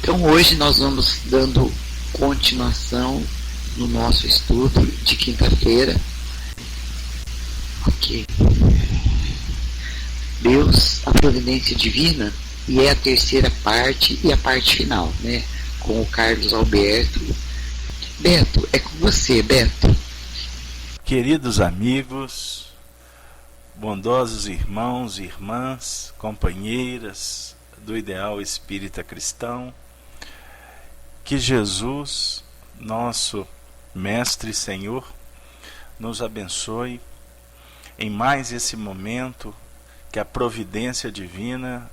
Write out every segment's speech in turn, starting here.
Então hoje nós vamos dando continuação no nosso estudo de quinta-feira. Ok. Deus, a providência divina, e é a terceira parte e a parte final, né? Com o Carlos Alberto. Beto, é com você, Beto. Queridos amigos, bondosos irmãos e irmãs, companheiras do ideal espírita cristão, que Jesus, nosso Mestre e Senhor, nos abençoe em mais esse momento que a providência divina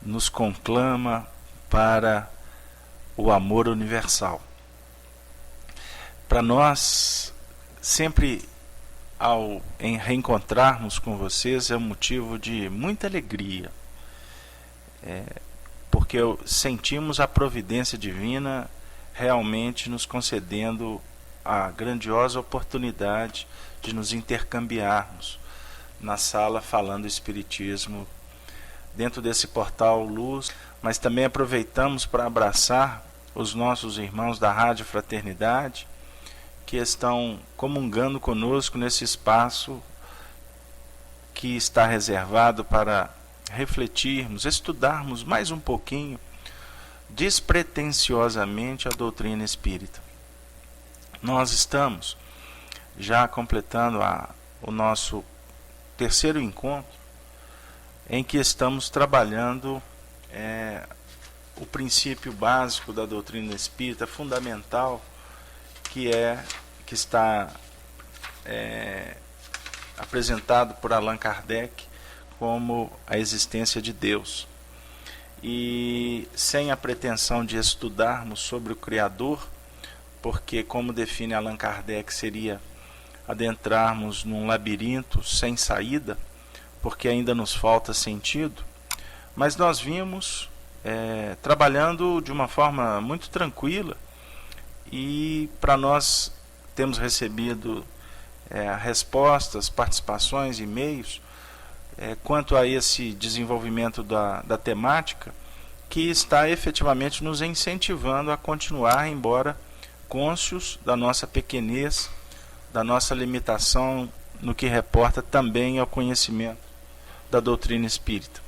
nos conclama para o amor universal. Para nós, sempre ao reencontrarmos com vocês é um motivo de muita alegria, porque sentimos a providência divina realmente nos concedendo a grandiosa oportunidade de nos intercambiarmos na sala falando Espiritismo dentro desse portal Luz, mas também aproveitamos para abraçar os nossos irmãos da Rádio Fraternidade que estão comungando conosco nesse espaço que está reservado para refletirmos, estudarmos mais um pouquinho despretensiosamente a doutrina espírita. Nós estamos já completando o nosso terceiro encontro em que estamos trabalhando o princípio básico da doutrina espírita, fundamental, que está apresentado por Allan Kardec como a existência de Deus. E sem a pretensão de estudarmos sobre o Criador, porque, como define Allan Kardec, seria adentrarmos num labirinto sem saída, porque ainda nos falta sentido, mas nós vimos trabalhando de uma forma muito tranquila, e para nós temos recebido respostas, participações, e-mails quanto a esse desenvolvimento da temática, que está efetivamente nos incentivando a continuar, embora cônscios da nossa pequenez, da nossa limitação no que reporta também ao conhecimento da doutrina espírita.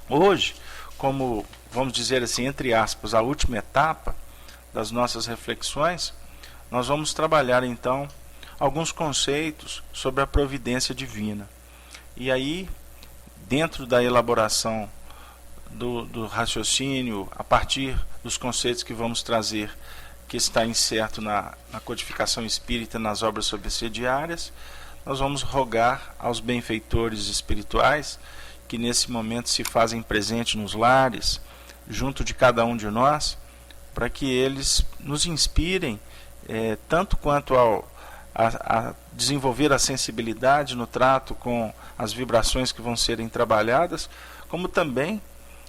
Hoje, como, vamos dizer assim, entre aspas, a última etapa das nossas reflexões, nós vamos trabalhar então alguns conceitos sobre a providência divina. E aí, dentro da elaboração do raciocínio, a partir dos conceitos que vamos trazer, que está incerto na codificação espírita, nas obras subsidiárias, nós vamos rogar aos benfeitores espirituais que nesse momento se fazem presente nos lares, junto de cada um de nós, para que eles nos inspirem tanto quanto a desenvolver a sensibilidade no trato com as vibrações que vão serem trabalhadas, como também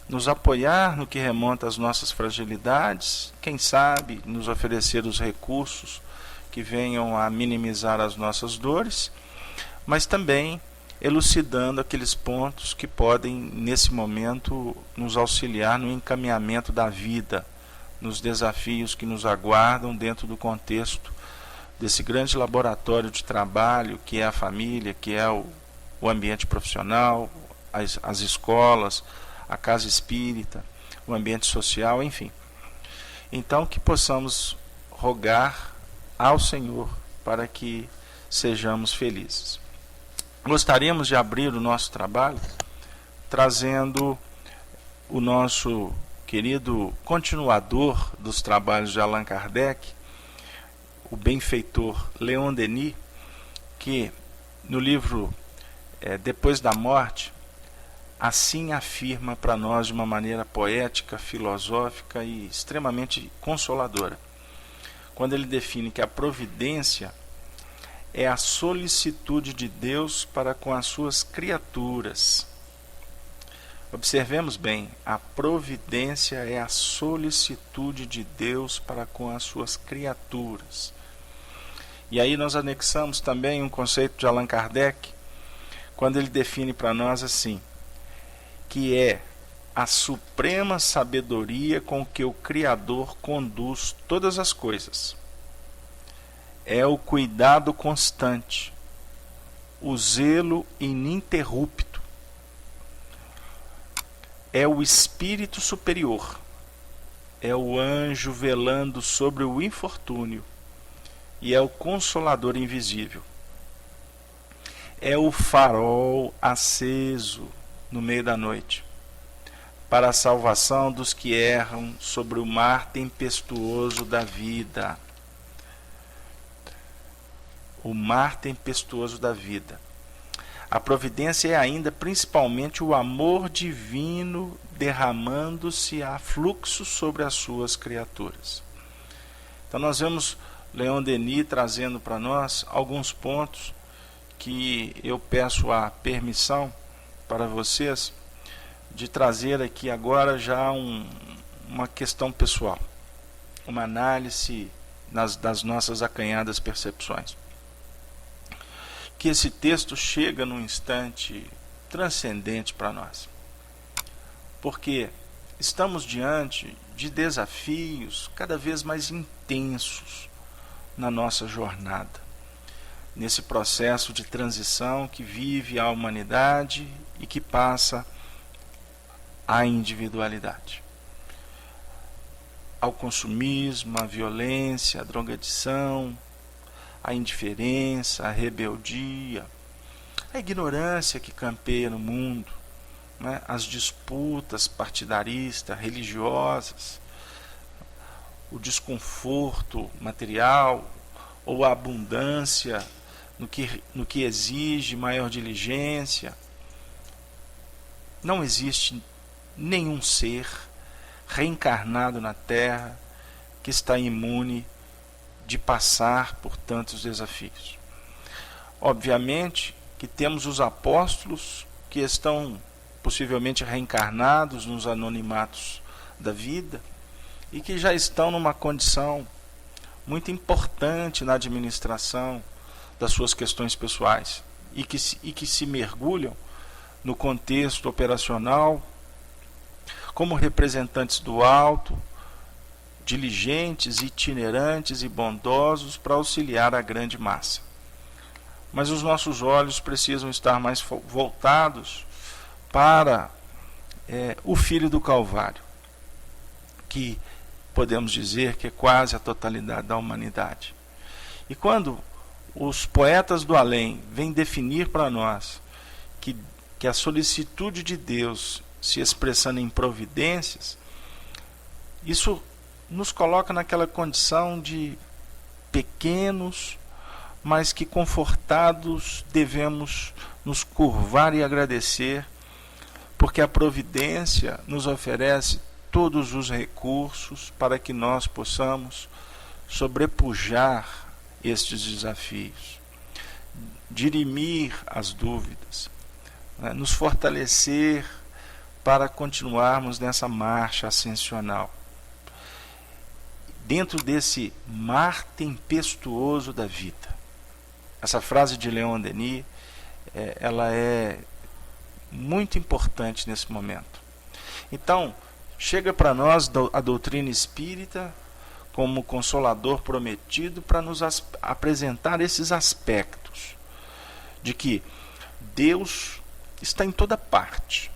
nos apoiar no que remonta às nossas fragilidades, quem sabe nos oferecer os recursos que venham a minimizar as nossas dores, mas também elucidando aqueles pontos que podem, nesse momento, nos auxiliar no encaminhamento da vida, nos desafios que nos aguardam dentro do contexto desse grande laboratório de trabalho que é a família, que é o ambiente profissional, as escolas, a casa espírita, o ambiente social, enfim. Então, que possamos rogar ao Senhor para que sejamos felizes. Gostaríamos de abrir o nosso trabalho trazendo o nosso querido continuador dos trabalhos de Allan Kardec, o benfeitor Leon Denis, que no livro Depois da Morte, assim afirma para nós de uma maneira poética, filosófica e extremamente consoladora, quando ele define que a providência é a solicitude de Deus para com as suas criaturas. Observemos bem, a providência é a solicitude de Deus para com as suas criaturas. E aí nós anexamos também um conceito de Allan Kardec, quando ele define para nós assim, que é a suprema sabedoria com que o Criador conduz todas as coisas. É o cuidado constante, o zelo ininterrupto. É o espírito superior, é o anjo velando sobre o infortúnio e é o consolador invisível. É o farol aceso no meio da noite, para a salvação dos que erram sobre o mar tempestuoso da vida. O mar tempestuoso da vida. A providência é ainda principalmente o amor divino derramando-se a fluxo sobre as suas criaturas. Então nós vemos Leon Denis trazendo para nós alguns pontos que eu peço a permissão para vocês de trazer aqui agora já uma questão pessoal, uma análise das nossas acanhadas percepções. Que esse texto chega num instante transcendente para nós, porque estamos diante de desafios cada vez mais intensos na nossa jornada, nesse processo de transição que vive a humanidade e que passa à individualidade, ao consumismo, à violência, à drogadição, à indiferença, à rebeldia, à ignorância que campeia no mundo, né? As disputas partidaristas, religiosas, o desconforto material ou a abundância no que exige maior diligência. Não existe nenhum ser reencarnado na Terra que está imune de passar por tantos desafios. Obviamente que temos os apóstolos que estão possivelmente reencarnados nos anonimatos da vida e que já estão numa condição muito importante na administração das suas questões pessoais e que se mergulham no contexto operacional como representantes do alto, diligentes, itinerantes e bondosos para auxiliar a grande massa. Mas os nossos olhos precisam estar mais voltados para o Filho do Calvário, que podemos dizer que é quase a totalidade da humanidade. E quando os poetas do além vêm definir para nós que a solicitude de Deus se expressando em providências, isso nos coloca naquela condição de pequenos, mas que confortados devemos nos curvar e agradecer, porque a providência nos oferece todos os recursos para que nós possamos sobrepujar estes desafios, dirimir as dúvidas, né, nos fortalecer para continuarmos nessa marcha ascensional. Dentro desse mar tempestuoso da vida. Essa frase de Leon Denis, ela é muito importante nesse momento. Então, chega para nós a doutrina espírita como consolador prometido para nos apresentar esses aspectos de que Deus está em toda parte.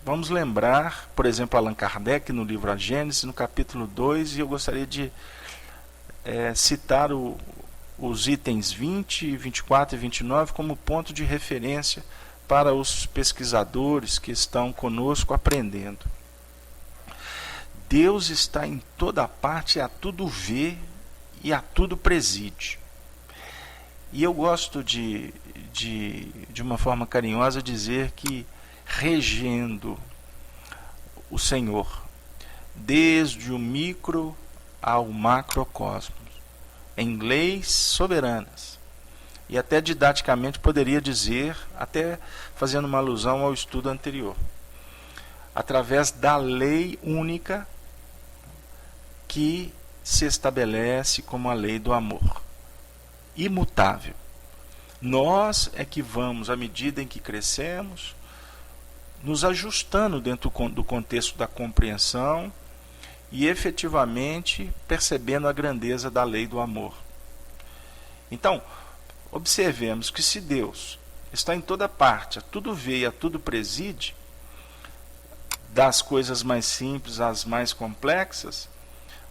Vamos lembrar, por exemplo, Allan Kardec no livro A Gênese, no capítulo 2, e eu gostaria de citar os itens 20, 24 e 29 como ponto de referência para os pesquisadores que estão conosco aprendendo. Deus está em toda parte, a tudo vê e a tudo preside. E eu gosto de uma forma carinhosa dizer que regendo o Senhor, desde o micro ao macrocosmos, em leis soberanas, e até didaticamente poderia dizer, até fazendo uma alusão ao estudo anterior, através da lei única que se estabelece como a lei do amor, imutável. Nós é que vamos, à medida em que crescemos, nos ajustando dentro do contexto da compreensão e efetivamente percebendo a grandeza da lei do amor. Então, observemos que se Deus está em toda parte, a tudo vê e a tudo preside, das coisas mais simples às mais complexas,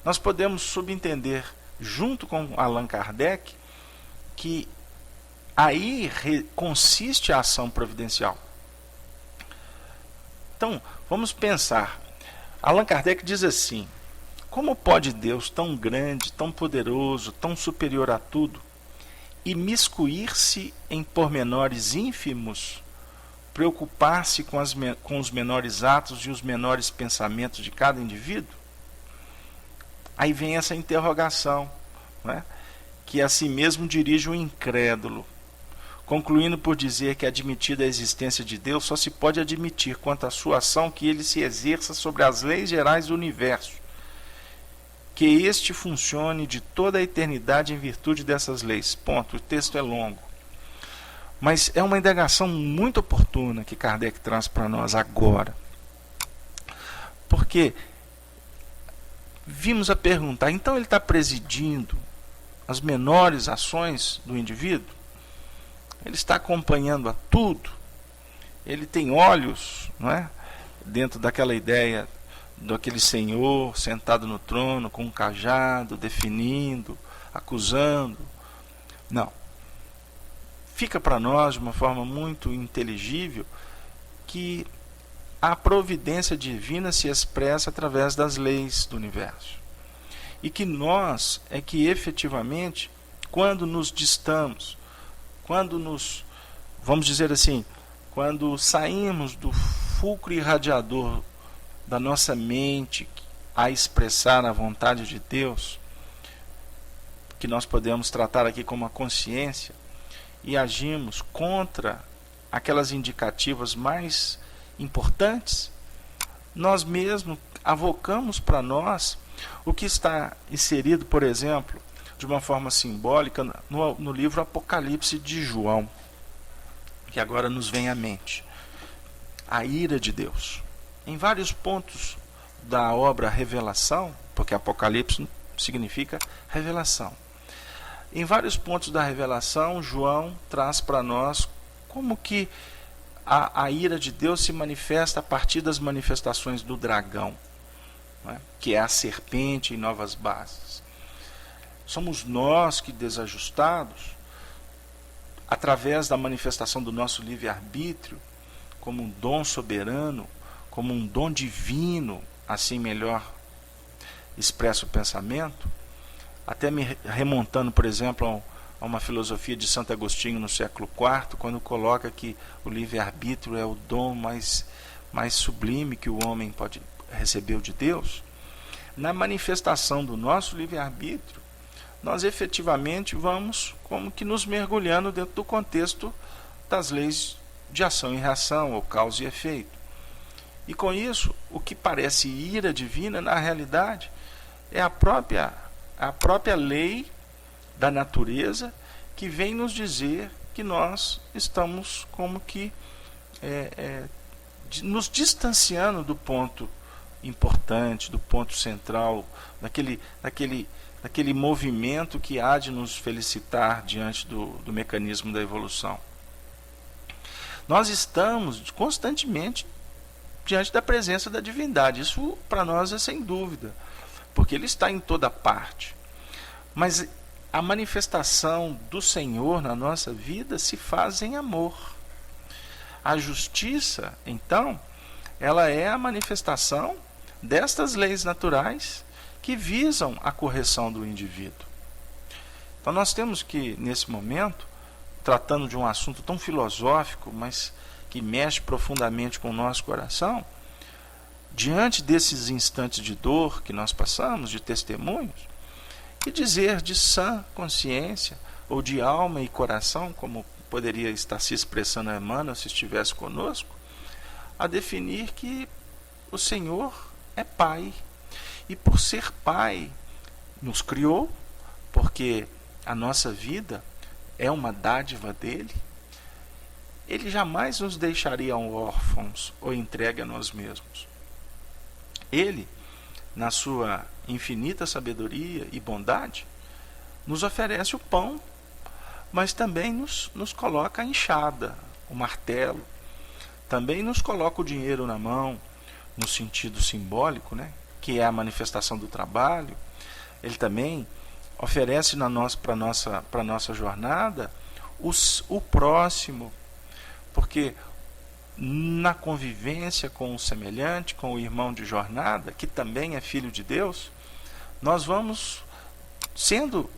nós podemos subentender, junto com Allan Kardec, que aí consiste a ação providencial. Então, vamos pensar. Allan Kardec diz assim: como pode Deus, tão grande, tão poderoso, tão superior a tudo, imiscuir-se em pormenores ínfimos, preocupar-se com os menores atos e os menores pensamentos de cada indivíduo? Aí vem essa interrogação, né, que a si mesmo dirige o incrédulo, concluindo por dizer que, admitida a existência de Deus, só se pode admitir quanto à sua ação que ele se exerça sobre as leis gerais do universo, que este funcione de toda a eternidade em virtude dessas leis. Ponto. O texto é longo. Mas é uma indagação muito oportuna que Kardec traz para nós agora. Porque vimos a perguntar, então ele está presidindo as menores ações do indivíduo? Ele está acompanhando a tudo? Ele tem olhos, não é? Dentro daquela ideia daquele senhor sentado no trono com um cajado, definindo, acusando. Não. Fica para nós de uma forma muito inteligível que a providência divina se expressa através das leis do universo. E que nós é que efetivamente, quando nos distamos, quando vamos dizer assim, quando saímos do fulcro irradiador da nossa mente a expressar a vontade de Deus, que nós podemos tratar aqui como a consciência, e agimos contra aquelas indicativas mais importantes, nós mesmos avocamos para nós o que está inserido, por exemplo, de uma forma simbólica no livro Apocalipse de João, que agora nos vem à mente. A ira de Deus. Em vários pontos da obra Revelação, porque Apocalipse significa revelação. Em vários pontos da revelação, João traz para nós como que a ira de Deus se manifesta a partir das manifestações do dragão, né, que é a serpente em novas bases. Somos nós que, desajustados, através da manifestação do nosso livre-arbítrio, como um dom soberano, como um dom divino, assim melhor expressa o pensamento, até me remontando, por exemplo, a uma filosofia de Santo Agostinho no século IV, quando coloca que o livre-arbítrio é o dom mais sublime que o homem pode receber de Deus. Na manifestação do nosso livre-arbítrio, nós efetivamente vamos como que nos mergulhando dentro do contexto das leis de ação e reação, ou causa e efeito. E com isso, o que parece ira divina, na realidade, é a própria lei da natureza que vem nos dizer que nós estamos como que nos distanciando do ponto importante, do ponto central, daquele movimento que há de nos felicitar diante do mecanismo da evolução. Nós estamos constantemente diante da presença da divindade. Isso para nós é sem dúvida, porque Ele está em toda parte. Mas a manifestação do Senhor na nossa vida se faz em amor. A justiça, então, ela é a manifestação destas leis naturais que visam a correção do indivíduo. Então nós temos que, nesse momento, tratando de um assunto tão filosófico, mas que mexe profundamente com o nosso coração, diante desses instantes de dor que nós passamos, de testemunhos, e dizer de sã consciência, ou de alma e coração, como poderia estar se expressando Emmanuel se estivesse conosco, a definir que o Senhor é Pai. E por ser Pai, nos criou, porque a nossa vida é uma dádiva dele. Ele jamais nos deixaria órfãos ou entregue a nós mesmos. Ele, na sua infinita sabedoria e bondade, nos oferece o pão, mas também nos coloca a enxada, o martelo, também nos coloca o dinheiro na mão, no sentido simbólico, né, que é a manifestação do trabalho. Ele também oferece para a nossa jornada o próximo, porque na convivência com o semelhante, com o irmão de jornada, que também é filho de Deus, nós vamos sendo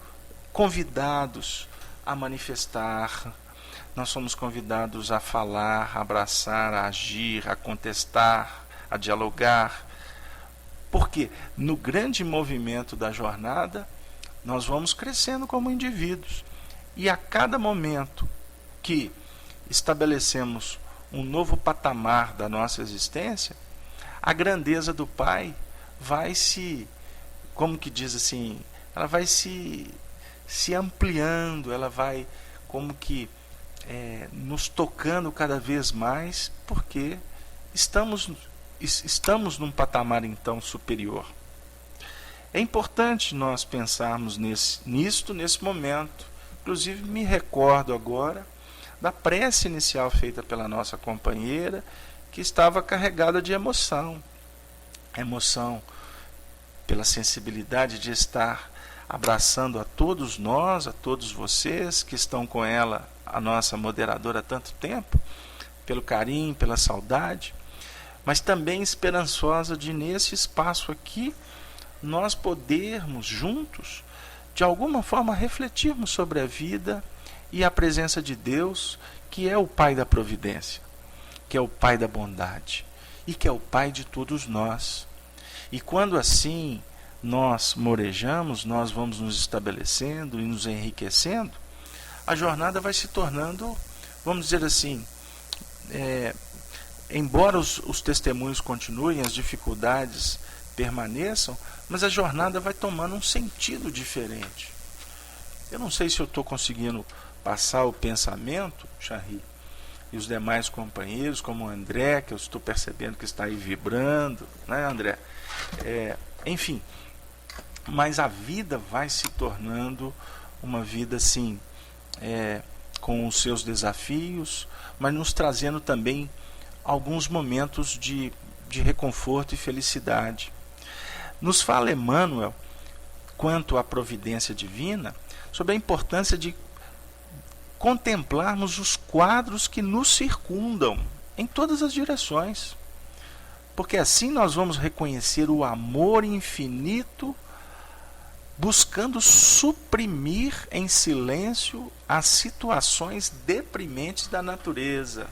convidados a manifestar, nós somos convidados a falar, a abraçar, a agir, a contestar, a dialogar, porque no grande movimento da jornada nós vamos crescendo como indivíduos, e a cada momento que estabelecemos um novo patamar da nossa existência, a grandeza do Pai vai se, como que diz assim, ela vai se ampliando, ela vai como que nos tocando cada vez mais, porque estamos num patamar então superior. É importante nós pensarmos nesse momento. Inclusive me recordo agora da prece inicial feita pela nossa companheira, que estava carregada de emoção pela sensibilidade de estar abraçando a todos nós, a todos vocês que estão com ela, a nossa moderadora, há tanto tempo, pelo carinho, pela saudade, mas também esperançosa de, nesse espaço aqui, nós podermos juntos, de alguma forma, refletirmos sobre a vida e a presença de Deus, que é o Pai da providência, que é o Pai da bondade e que é o Pai de todos nós. E quando assim nós morejamos, nós vamos nos estabelecendo e nos enriquecendo, a jornada vai se tornando, vamos dizer assim, embora os testemunhos continuem, as dificuldades permaneçam, mas a jornada vai tomando um sentido diferente. Eu não sei se eu estou conseguindo passar o pensamento, Charri, e os demais companheiros, como o André, que eu estou percebendo que está aí vibrando, né, André? Enfim, mas a vida vai se tornando uma vida assim, com os seus desafios, mas nos trazendo também alguns momentos de reconforto e felicidade. Nos fala Emmanuel, quanto à providência divina, sobre a importância de contemplarmos os quadros que nos circundam em todas as direções, porque assim nós vamos reconhecer o amor infinito, buscando suprimir em silêncio as situações deprimentes da natureza.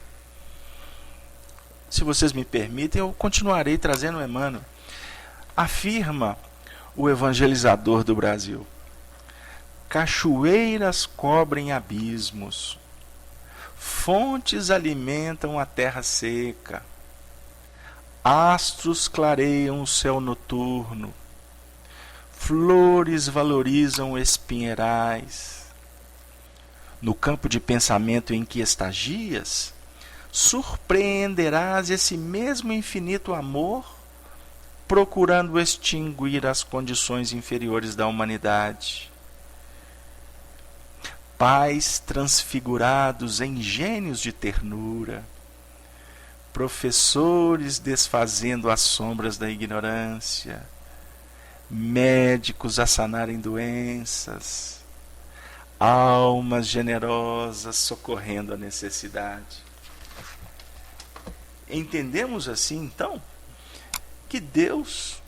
Se vocês me permitem, eu continuarei trazendo Emmanuel. Afirma o evangelizador do Brasil: cachoeiras cobrem abismos, fontes alimentam a terra seca, astros clareiam o céu noturno, flores valorizam espinheirais. No campo de pensamento em que estagias, surpreenderás esse mesmo infinito amor, procurando extinguir as condições inferiores da humanidade. Pais transfigurados em gênios de ternura, professores desfazendo as sombras da ignorância, médicos a sanarem doenças, almas generosas socorrendo a necessidade. Entendemos assim, então, que Deus,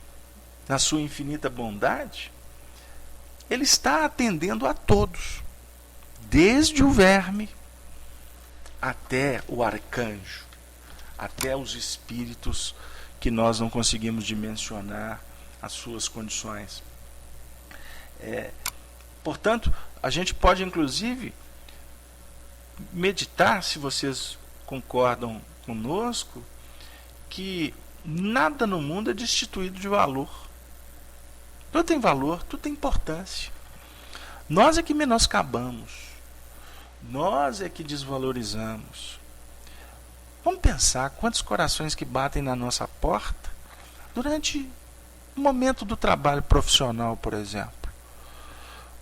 na sua infinita bondade, Ele está atendendo a todos, desde o verme até o arcanjo, até os espíritos que nós não conseguimos dimensionar as suas condições. Portanto, a gente pode inclusive meditar, se vocês concordam conosco, que nada no mundo é destituído de valor. Tudo tem valor, tudo tem importância. Nós é que menoscabamos, nós é que desvalorizamos, Vamos pensar quantos corações que batem na nossa porta durante o momento do trabalho profissional, por exemplo.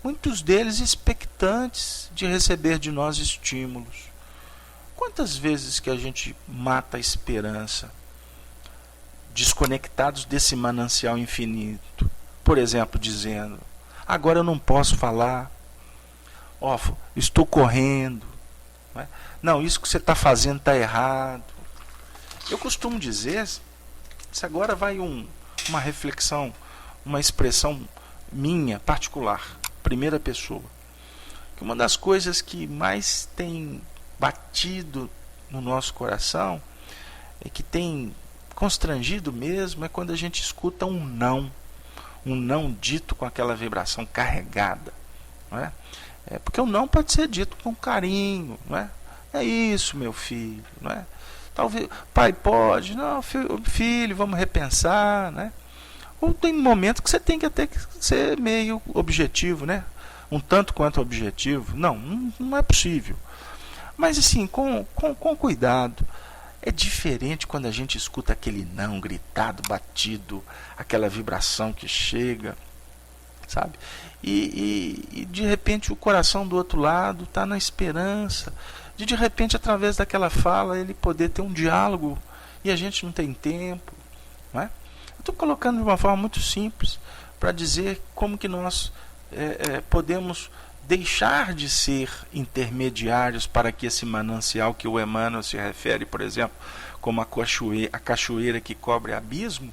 Muitos deles expectantes de receber de nós estímulos. Quantas vezes que a gente mata a esperança, desconectados desse manancial infinito? Por exemplo, dizendo: agora eu não posso falar, estou correndo, não, isso que você está fazendo está errado. Eu costumo dizer, se agora vai uma reflexão, uma expressão minha, particular, primeira pessoa, que uma das coisas que mais tem batido no nosso coração e que tem constrangido mesmo é quando a gente escuta um não dito com aquela vibração carregada, não é? Porque o não pode ser dito com carinho, não é? É isso, meu filho, não é? Talvez, pai, pode, não, filho, vamos repensar, né? Ou tem momentos que você tem que até ser meio objetivo, né? Um tanto quanto objetivo. Não é possível. Mas assim, com cuidado. É diferente quando a gente escuta aquele não gritado, batido, aquela vibração que chega, sabe? E de repente o coração do outro lado está na esperança de repente, através daquela fala, ele poder ter um diálogo e a gente não tem tempo, não é? Eu estou colocando de uma forma muito simples para dizer como que nós podemos deixar de ser intermediários para que esse manancial que o Emmanuel se refere, por exemplo, como a cachoeira que cobre abismo,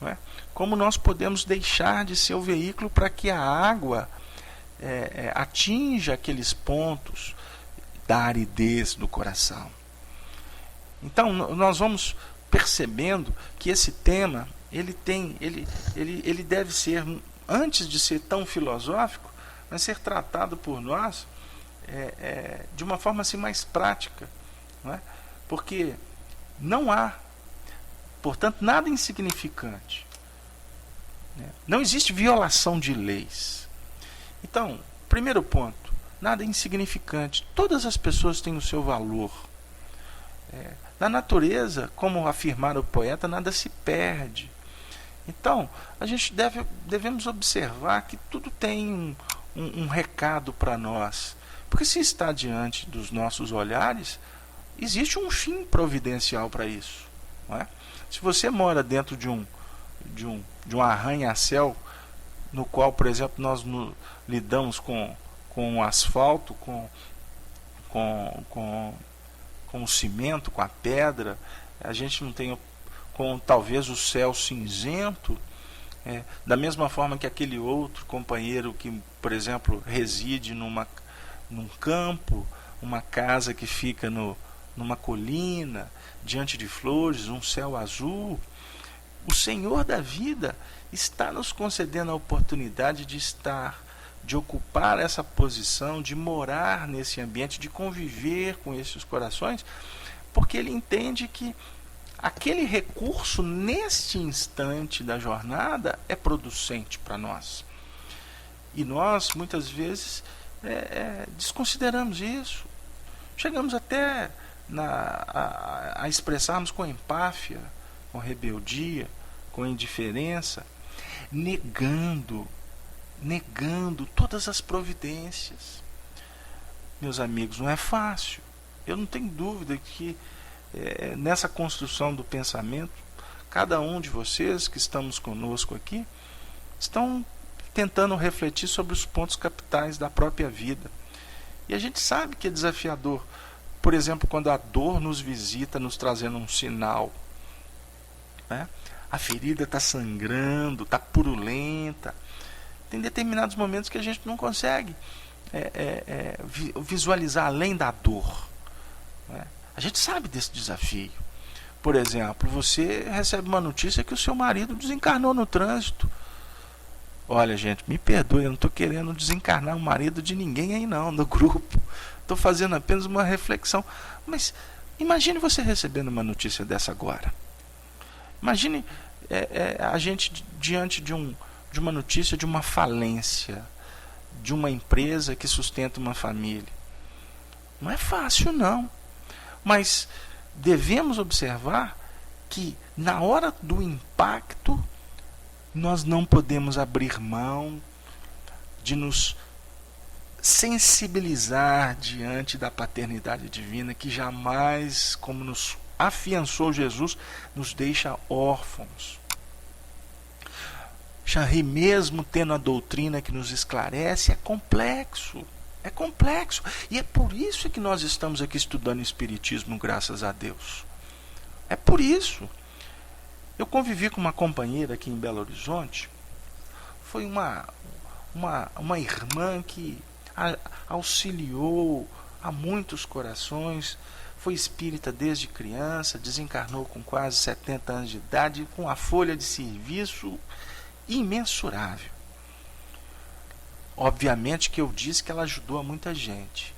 não é? Como nós podemos deixar de ser o veículo para que a água atinja aqueles pontos da aridez do coração. Então nós vamos percebendo que esse tema ele deve ser, antes de ser tão filosófico, mas ser tratado por nós de uma forma assim mais prática, não é? Porque não há, portanto, nada insignificante, né? Não existe violação de leis. Então, primeiro ponto: nada é insignificante. Todas as pessoas têm o seu valor. Na natureza, como afirmara o poeta, nada se perde. Então, a gente devemos observar que tudo tem um recado para nós. Porque se está diante dos nossos olhares, existe um fim providencial para isso, não é? Se você mora dentro de um arranha-céu, no qual, por exemplo, nós lidamos com o asfalto, com o cimento, com a pedra, a gente não tem com talvez o céu cinzento, da mesma forma que aquele outro companheiro que, por exemplo, reside num campo, uma casa que fica numa colina, diante de flores, um céu azul. O Senhor da vida está nos concedendo a oportunidade de ocupar essa posição, de morar nesse ambiente, de conviver com esses corações, porque Ele entende que aquele recurso, neste instante da jornada, é producente para nós. E nós, muitas vezes, desconsideramos isso. Chegamos até a expressarmos com empáfia, com rebeldia, com indiferença, negando todas as providências. Meus amigos, não é fácil. Eu não tenho dúvida que nessa construção do pensamento, cada um de vocês que estamos conosco aqui estão tentando refletir sobre os pontos capitais da própria vida. E a gente sabe que é desafiador. Por exemplo, quando a dor nos visita, nos trazendo um sinal, né? A ferida está sangrando, está purulenta. Tem determinados momentos que a gente não consegue visualizar além da dor, né? A gente sabe desse desafio. Por exemplo, você recebe uma notícia que o seu marido desencarnou no trânsito. Olha, gente, me perdoe, eu não estou querendo desencarnar o marido de ninguém aí não, do grupo. Estou fazendo apenas uma reflexão. Mas imagine você recebendo uma notícia dessa agora. Imagine a gente diante de uma notícia de uma falência, de uma empresa que sustenta uma família. Não é fácil, não. Mas devemos observar que na hora do impacto nós não podemos abrir mão de nos sensibilizar diante da paternidade divina, que jamais, como nos afiançou Jesus, nos deixa órfãos. Henri, mesmo tendo a doutrina que nos esclarece, é complexo. É complexo. E é por isso que nós estamos aqui estudando Espiritismo, graças a Deus. É por isso. Eu convivi com uma companheira aqui em Belo Horizonte. Foi uma irmã que auxiliou a muitos corações. Foi espírita desde criança, desencarnou com quase 70 anos de idade, com a folha de serviço imensurável. Obviamente que eu disse que ela ajudou a muita gente.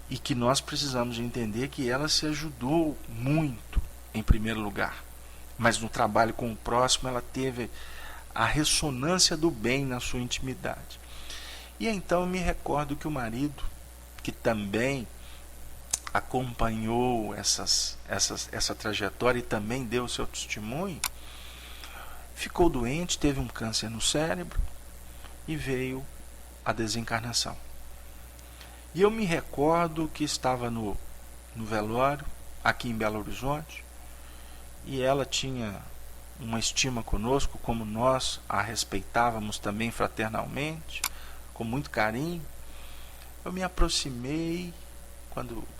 E que nós precisamos de entender que ela se ajudou muito, em primeiro lugar. Mas no trabalho com o próximo ela teve a ressonância do bem na sua intimidade. E então eu me recordo que o marido, que também acompanhou essa trajetória e também deu o seu testemunho, ficou doente, teve um câncer no cérebro e veio a desencarnação. E eu me recordo que estava no velório, aqui em Belo Horizonte, e ela tinha uma estima conosco, como nós a respeitávamos também fraternalmente, com muito carinho. Eu me aproximei,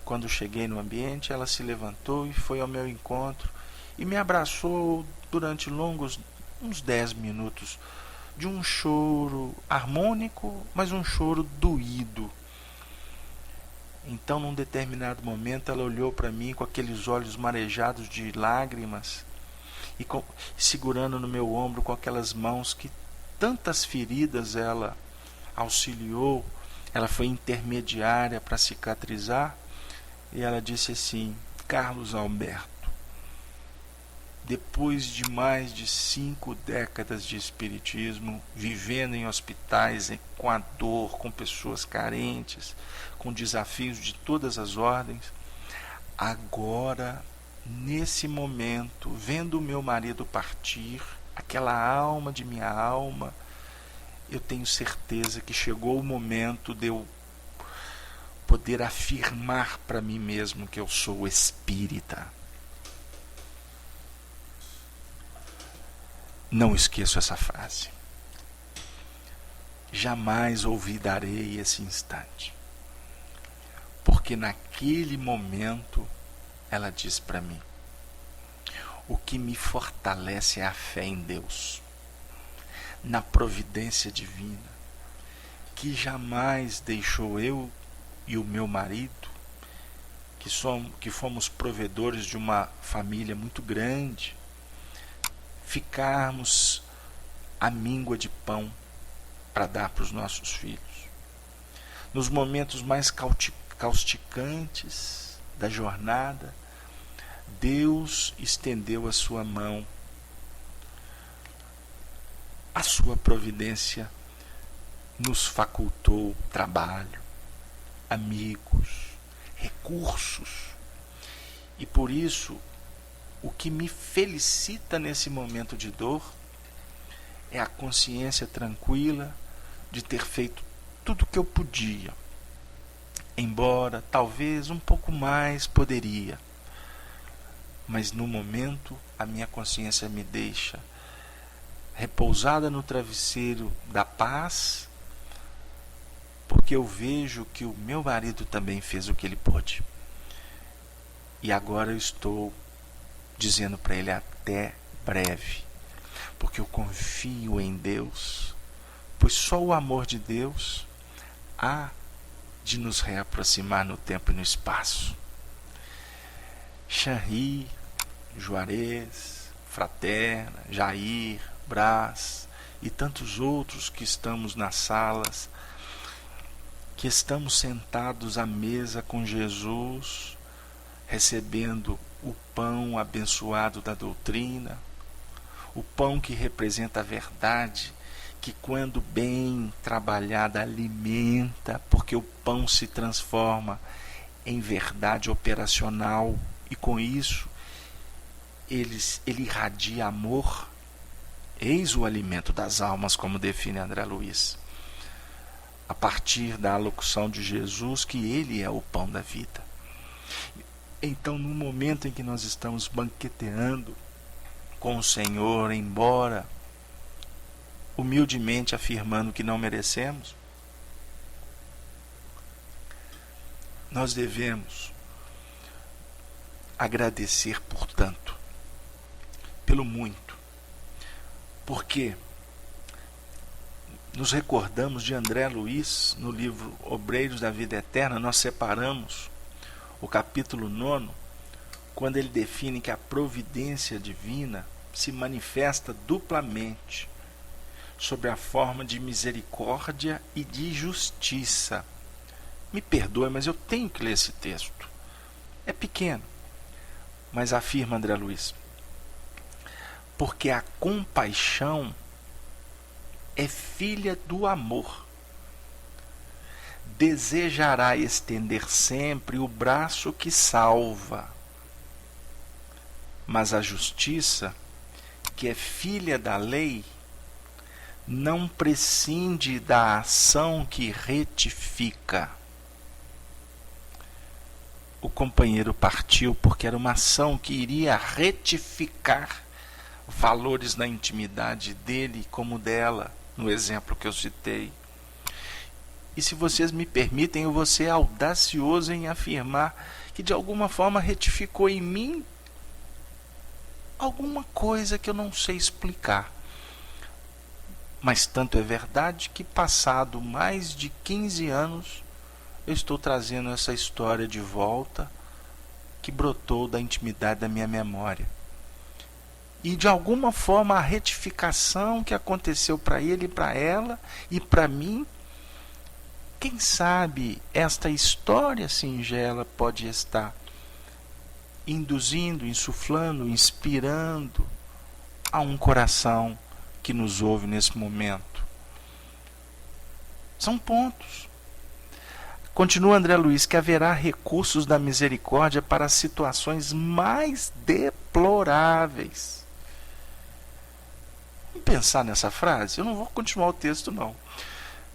quando cheguei no ambiente, ela se levantou e foi ao meu encontro e me abraçou durante uns 10 minutos, de um choro harmônico, mas um choro doído. Então, num determinado momento, ela olhou para mim com aqueles olhos marejados de lágrimas e segurando no meu ombro com aquelas mãos que tantas feridas ela auxiliou, ela foi intermediária para cicatrizar, e ela disse assim: Carlos Alberto, depois de mais de 5 décadas de espiritismo, vivendo em hospitais, com a dor, com pessoas carentes, com desafios de todas as ordens, agora, nesse momento, vendo o meu marido partir, aquela alma de minha alma, eu tenho certeza que chegou o momento de eu poder afirmar para mim mesmo que eu sou espírita. Não esqueço essa frase. Jamais olvidarei esse instante. Porque naquele momento ela diz para mim: o que me fortalece é a fé em Deus, na providência divina, que jamais deixou eu e o meu marido, que fomos provedores de uma família muito grande, ficarmos à míngua de pão para dar para os nossos filhos. Nos momentos mais causticantes da jornada, Deus estendeu a sua mão, a sua providência nos facultou trabalho, amigos, recursos. E por isso, o que me felicita nesse momento de dor é a consciência tranquila de ter feito tudo o que eu podia, embora talvez um pouco mais poderia. Mas no momento a minha consciência me deixa repousada no travesseiro da paz, porque eu vejo que o meu marido também fez o que ele pôde. E agora eu estou dizendo para ele até breve, porque eu confio em Deus, pois só o amor de Deus há de nos reaproximar no tempo e no espaço. Henri, Juarez, Fraterna, Jair, Brás e tantos outros que estamos nas salas, que estamos sentados à mesa com Jesus, recebendo o pão abençoado da doutrina, o pão que representa a verdade, que quando bem trabalhada alimenta, porque o pão se transforma em verdade operacional, e com isso ele irradia amor. Eis o alimento das almas, como define André Luiz, a partir da alocução de Jesus, que ele é o pão da vida. Então, no momento em que nós estamos banqueteando com o Senhor, embora humildemente afirmando que não merecemos, nós devemos agradecer por tanto, pelo muito, porque nos recordamos de André Luiz, no livro Obreiros da Vida Eterna. Nós separamos o capítulo 9, quando ele define que a providência divina se manifesta duplamente, sob a forma de misericórdia e de justiça. Me perdoe, mas eu tenho que ler esse texto. É pequeno, mas afirma André Luiz: porque a compaixão é filha do amor. Desejará estender sempre o braço que salva. Mas a justiça, que é filha da lei, não prescinde da ação que retifica. O companheiro partiu porque era uma ação que iria retificar valores na intimidade dele como dela, no exemplo que eu citei. E se vocês me permitem, eu vou ser audacioso em afirmar que de alguma forma retificou em mim alguma coisa que eu não sei explicar. Mas tanto é verdade que, passado mais de 15 anos, eu estou trazendo essa história de volta, que brotou da intimidade da minha memória. E de alguma forma a retificação que aconteceu para ele e para ela e para mim, quem sabe esta história singela pode estar induzindo, insuflando, inspirando a um coração que nos ouve nesse momento. São pontos. Continua André Luiz que haverá recursos da misericórdia para situações mais deploráveis. Vamos pensar nessa frase? Eu não vou continuar o texto, não.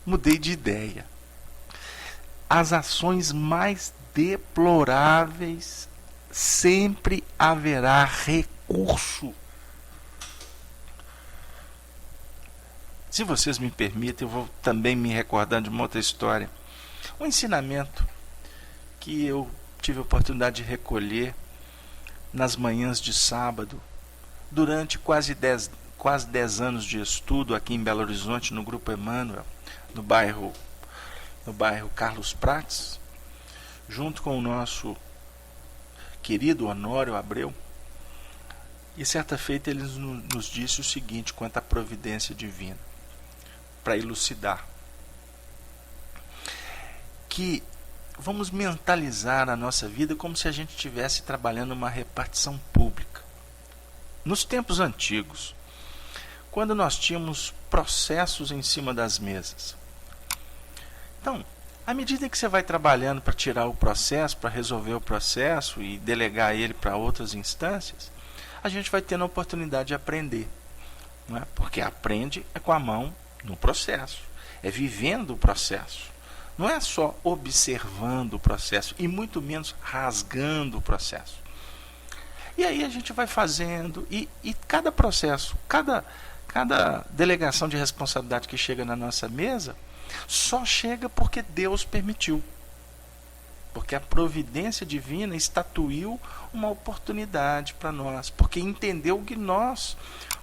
Mudei de ideia. As ações mais deploráveis, sempre haverá recurso. Se vocês me permitem, eu vou também me recordando de uma outra história. Um ensinamento que eu tive a oportunidade de recolher nas manhãs de sábado, durante quase 10 anos de estudo aqui em Belo Horizonte, no Grupo Emmanuel, no bairro Carlos Prates, junto com o nosso querido Honório Abreu. E certa feita ele nos disse o seguinte quanto à providência divina, para elucidar, que vamos mentalizar a nossa vida como se a gente estivesse trabalhando uma repartição pública. Nos tempos antigos, quando nós tínhamos processos em cima das mesas. Então, à medida que você vai trabalhando para tirar o processo, para resolver o processo e delegar ele para outras instâncias, a gente vai tendo a oportunidade de aprender. Não é? Porque aprende é com a mão no processo, é vivendo o processo. Não é só observando o processo, e muito menos rasgando o processo. E aí a gente vai fazendo, e cada processo, cada delegação de responsabilidade que chega na nossa mesa, só chega porque Deus permitiu. Porque a providência divina estatuiu uma oportunidade para nós, porque entendeu que nós,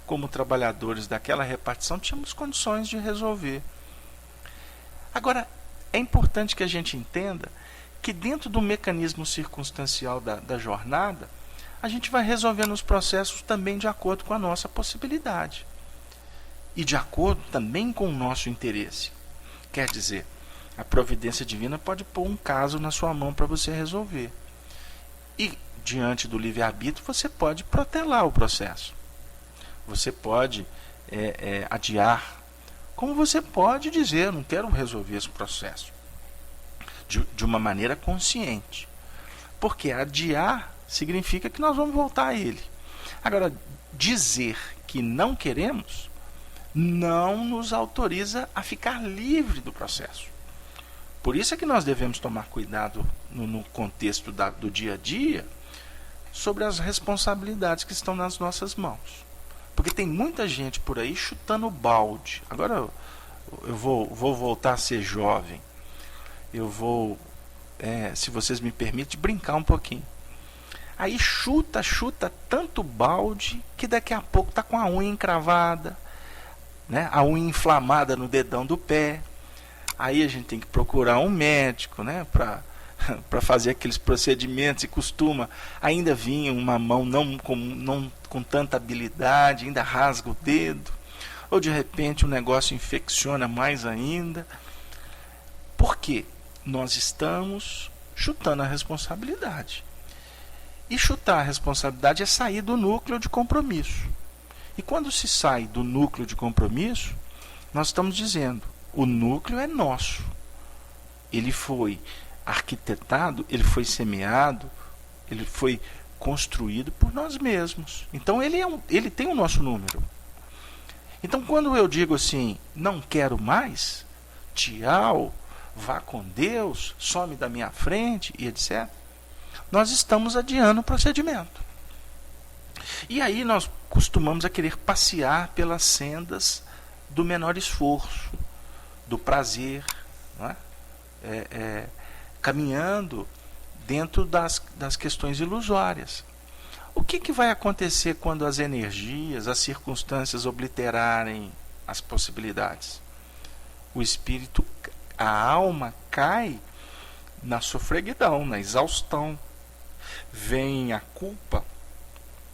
como trabalhadores daquela repartição, tínhamos condições de resolver. Agora, é importante que a gente entenda que dentro do mecanismo circunstancial da jornada, a gente vai resolvendo os processos também de acordo com a nossa possibilidade. E de acordo também com o nosso interesse. Quer dizer, a providência divina pode pôr um caso na sua mão para você resolver. E, diante do livre-arbítrio, você pode protelar o processo. Você pode adiar. Como você pode dizer, eu não quero resolver esse processo. De uma maneira consciente. Porque adiar significa que nós vamos voltar a ele. Agora, dizer que não queremos não nos autoriza a ficar livre do processo. Por isso é que nós devemos tomar cuidado no contexto do dia a dia sobre as responsabilidades que estão nas nossas mãos. Porque tem muita gente por aí chutando o balde. Agora eu vou voltar a ser jovem. Eu vou, se vocês me permitem, brincar um pouquinho. Aí chuta tanto balde que daqui a pouco está com a unha encravada, né? A unha inflamada no dedão do pé. Aí a gente tem que procurar um médico, né? Para fazer aqueles procedimentos, e costuma ainda vir uma mão não com tanta habilidade, ainda rasga o dedo, ou de repente o negócio infecciona mais ainda. Por quê? Nós estamos chutando a responsabilidade. E chutar a responsabilidade é sair do núcleo de compromisso. E quando se sai do núcleo de compromisso, nós estamos dizendo, o núcleo é nosso. Ele foi arquitetado, ele foi semeado, ele foi construído por nós mesmos. Então ele tem o nosso número. Então quando eu digo assim, não quero mais, tchau, vá com Deus, some da minha frente e etc., nós estamos adiando o procedimento. E aí nós costumamos a querer passear pelas sendas do menor esforço, do prazer, não é? Caminhando dentro das questões ilusórias. O que vai acontecer quando as energias, as circunstâncias obliterarem as possibilidades? O espírito, a alma cai na sofreguidão, na exaustão. Vem a culpa,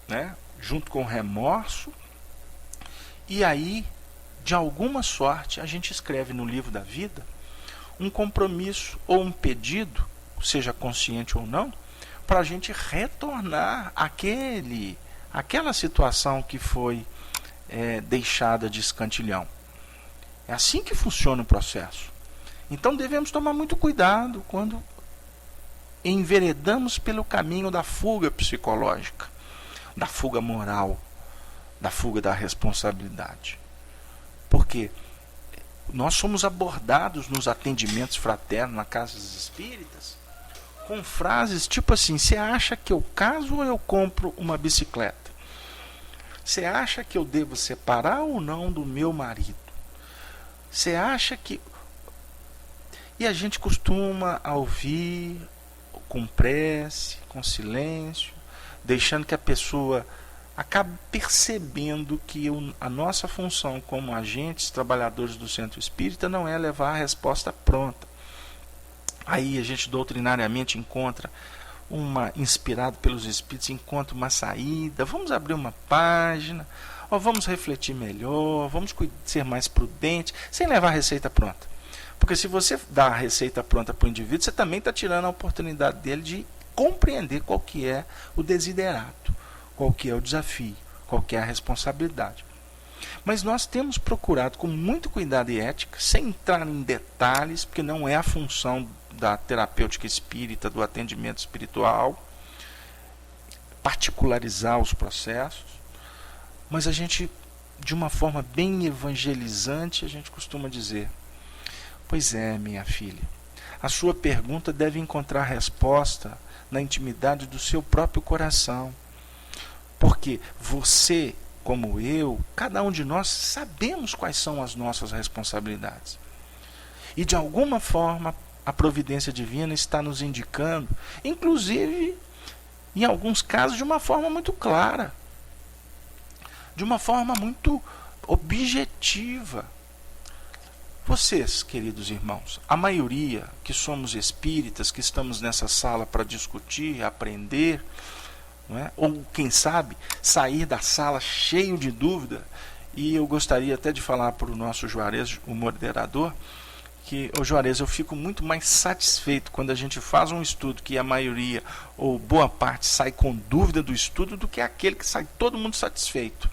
né, junto com o remorso, e aí, de alguma sorte, a gente escreve no livro da vida um compromisso ou um pedido, seja consciente ou não, para a gente retornar àquela situação que foi deixada de escantilhão. É assim que funciona o processo. Então devemos tomar muito cuidado quando enveredamos pelo caminho da fuga psicológica, da fuga moral, da fuga da responsabilidade. Porque nós somos abordados nos atendimentos fraternos na casa dos espíritas com frases tipo assim: você acha que eu caso ou eu compro uma bicicleta? Você acha que eu devo separar ou não do meu marido? Você acha que... E a gente costuma ouvir com prece, com silêncio, deixando que a pessoa acabe percebendo que a nossa função como agentes, trabalhadores do centro espírita, não é levar a resposta pronta. Aí a gente doutrinariamente encontra inspirado pelos espíritos, encontra uma saída, vamos abrir uma página, ou vamos refletir melhor, vamos ser mais prudente, sem levar a receita pronta. Porque se você dá a receita pronta para o indivíduo, você também está tirando a oportunidade dele de compreender qual que é o desiderato, qual que é o desafio, qual que é a responsabilidade. Mas nós temos procurado com muito cuidado e ética, sem entrar em detalhes, porque não é a função da terapêutica espírita, do atendimento espiritual, particularizar os processos, mas a gente, de uma forma bem evangelizante, a gente costuma dizer: pois é, minha filha, a sua pergunta deve encontrar resposta na intimidade do seu próprio coração. Porque você, como eu, cada um de nós, sabemos quais são as nossas responsabilidades. E de alguma forma, a providência divina está nos indicando, inclusive, em alguns casos, de uma forma muito clara, de uma forma muito objetiva. Vocês, queridos irmãos, a maioria que somos espíritas, que estamos nessa sala para discutir, aprender, não é? Ou quem sabe sair da sala cheio de dúvida. E eu gostaria até de falar para o nosso Juarez, o moderador, que, Juarez, eu fico muito mais satisfeito quando a gente faz um estudo que a maioria ou boa parte sai com dúvida do estudo, do que aquele que sai todo mundo satisfeito.